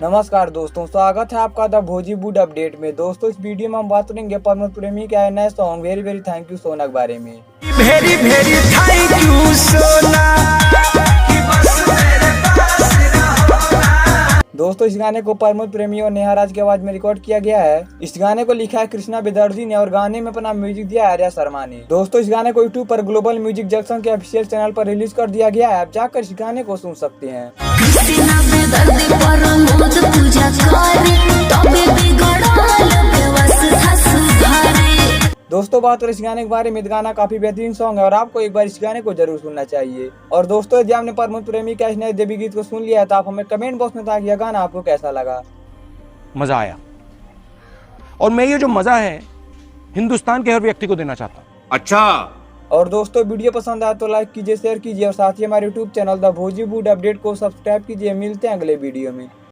नमस्कार दोस्तों, स्वागत है आपका द भोजीवुड अपडेट में। दोस्तों, इस वीडियो में हम बात करेंगे परमत प्रेमी के नए song very very thank you सोना के बारे में। वेरी वेरी थैंक यू सोना। दोस्तों, इस गाने को परमत प्रेमी और नेहा राज की आवाज में रिकॉर्ड किया गया है। इस गाने को लिखा है कृष्णा बेदर्जी ने और गाने में अपना म्यूजिक दिया है आर्या शर्मा ने। दोस्तों, इस गाने को यूट्यूब पर ग्लोबल म्यूजिक जंक्शन के ऑफिशियल चैनल पर रिलीज कर दिया गया है। आप जाकर इस गाने को सुन सकते हैं। दोस्तों, बात करें इस गाने के बारे में, गाना काफी बेहतरीन सॉन्ग है और आपको एक बार इस गाने को जरूर सुनना चाहिए। और दोस्तों, यदि आपने परमत प्रेमी का इस नए देवी गीत को सुन लिया है तो आप हमें कमेंट बॉक्स में बताइए गाना आपको कैसा लगा। मजा आया और मैं ये जो मजा है हिंदुस्तान के हर व्यक्ति को देना चाहता हूं। अच्छा। और दोस्तों, वीडियो पसंद आया तो लाइक कीजिए, शेयर कीजिए और साथ ही हमारे यूट्यूब चैनल द भोजीवुड अपडेट को सब्सक्राइब कीजिए। मिलते हैं अगले वीडियो में।